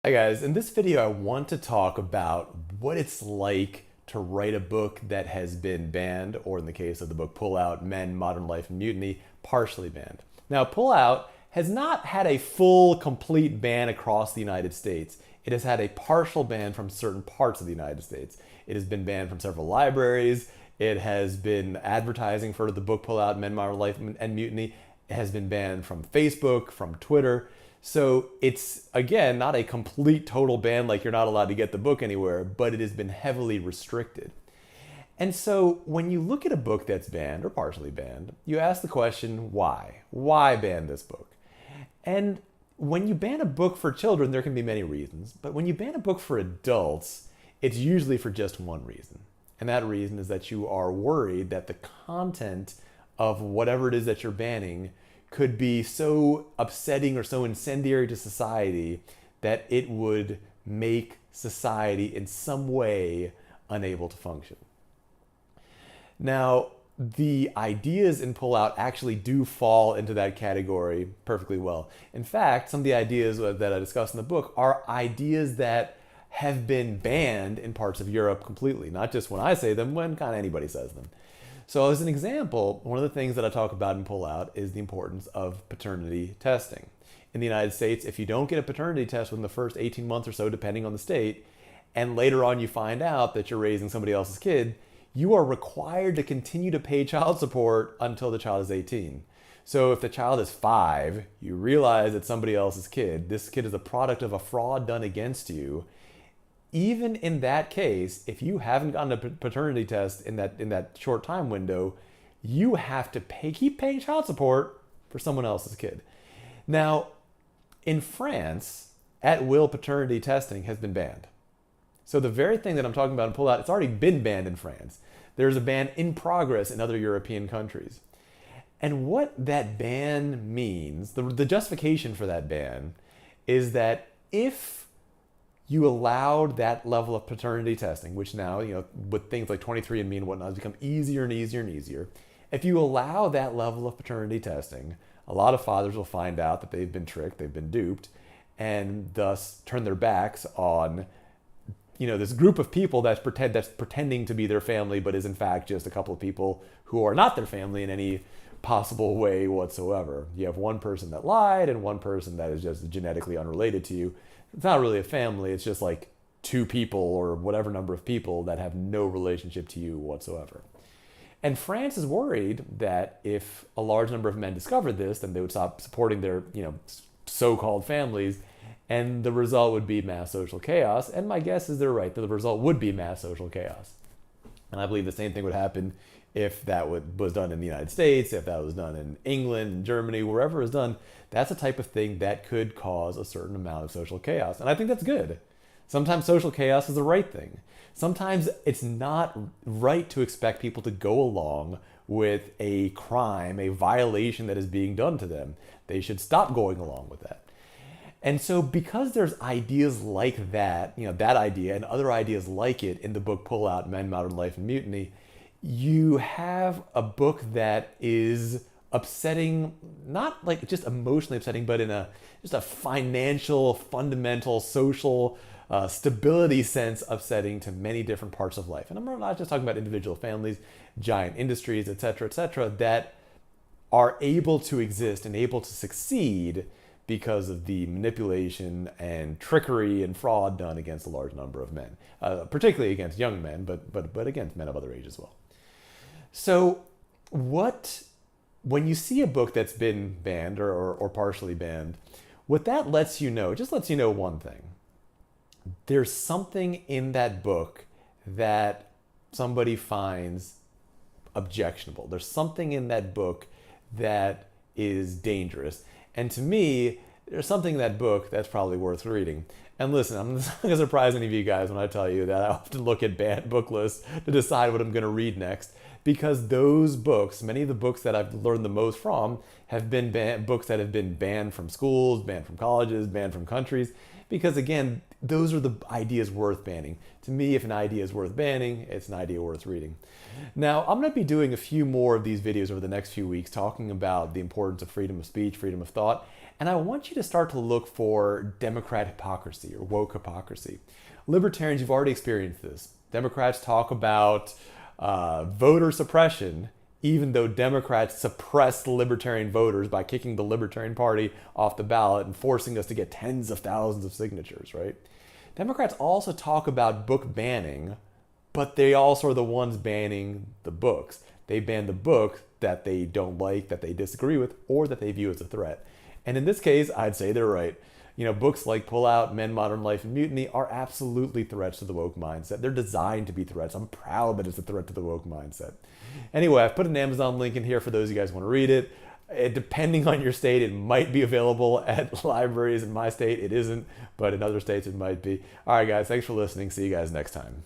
Hi guys, in this video I want to talk about what it's like to write a book that has been banned, or in the case of the book Pull Out, Men, Modern Life, and Mutiny, partially banned. Now Pull Out has not had a full, complete ban across the United States. It has had a partial ban from certain parts of the United States. It has been banned from several libraries. It has been advertising for the book Pull Out, Men, Modern Life, and Mutiny. It has been banned from Facebook, from Twitter. So it's, again, not a complete total ban, like you're not allowed to get the book anywhere, but it has been heavily restricted. And so when you look at a book that's banned or partially banned, you ask the question, why? Why ban this book? And when you ban a book for children, there can be many reasons, but when you ban a book for adults, it's usually for just one reason. And that reason is that you are worried that the content of whatever it is that you're banning could be so upsetting or so incendiary to society that it would make society in some way unable to function. Now, the ideas in Pull Out actually do fall into that category perfectly well. In fact, some of the ideas that I discuss in the book are ideas that have been banned in parts of Europe completely, not just when I say them, when kind of anybody says them. So as an example, one of the things that I talk about in Pull Out is the importance of paternity testing. In the United States, if you don't get a paternity test within the first 18 months or so, depending on the state, and later on you find out that you're raising somebody else's kid, you are required to continue to pay child support until the child is 18. So if the child is 5, you realize it's somebody else's kid, this kid is a product of a fraud done against you. Even in that case, if you haven't gotten a paternity test in that short time window, you have to keep paying child support for someone else's kid. Now, in France, at-will paternity testing has been banned. So the very thing that I'm talking about in Pull Out, it's already been banned in France. There's a ban in progress in other European countries. And what that ban means, the justification for that ban, is that if you allowed that level of paternity testing, which now, with things like 23andMe and whatnot, has become easier and easier and easier. If you allow that level of paternity testing, a lot of fathers will find out that they've been tricked, they've been duped, and thus turn their backs on, this group of people that's pretending to be their family, but is in fact just a couple of people who are not their family in any possible way whatsoever. You have one person that lied and one person that is just genetically unrelated to you. It's not really a family, it's just like two people or whatever number of people that have no relationship to you whatsoever. And France is worried that if a large number of men discovered this, then they would stop supporting their, so-called families, and the result would be mass social chaos. And my guess is they're right, that the result would be mass social chaos. And I believe the same thing would happen if that was done in the United States, if that was done in England, Germany, wherever it was done. That's a type of thing that could cause a certain amount of social chaos. And I think that's good. Sometimes social chaos is the right thing. Sometimes it's not right to expect people to go along with a crime, a violation that is being done to them. They should stop going along with that. And so because there's ideas like that, that idea and other ideas like it in the book Pull Out, Men, Modern Life, and Mutiny, you have a book that is upsetting, not like just emotionally upsetting, but in just a financial, fundamental, social stability sense upsetting to many different parts of life. And I'm not just talking about individual families, giant industries, et cetera, that are able to exist and able to succeed because of the manipulation and trickery and fraud done against a large number of men, particularly against young men, but against men of other age as well. So when you see a book that's been banned or partially banned, what that lets you know, just lets you know one thing. There's something in that book that somebody finds objectionable. There's something in that book that is dangerous. And to me, there's something in that book that's probably worth reading. And listen, I'm not going to surprise any of you guys when I tell you that I often look at banned book lists to decide what I'm going to read next, because those books, many of the books that I've learned the most from, have been books that have been banned from schools, banned from colleges, banned from countries, because again, those are the ideas worth banning. To me, if an idea is worth banning, it's an idea worth reading. Now, I'm going to be doing a few more of these videos over the next few weeks talking about the importance of freedom of speech, freedom of thought, And I want you to start to look for Democrat hypocrisy or woke hypocrisy. Libertarians, you've already experienced this. Democrats talk about voter suppression, even though Democrats suppress the libertarian voters by kicking the Libertarian Party off the ballot and forcing us to get tens of thousands of signatures, right? Democrats also talk about book banning, but they also are the ones banning the books. They ban the book that they don't like, that they disagree with, or that they view as a threat. And in this case, I'd say they're right. Books like Pull Out, Men, Modern Life, and Mutiny are absolutely threats to the woke mindset. They're designed to be threats. I'm proud that it's a threat to the woke mindset. Anyway, I've put an Amazon link in here for those of you guys who want to read it. Depending on your state, it might be available at libraries. In my state, it isn't, but in other states, it might be. All right, guys, thanks for listening. See you guys next time.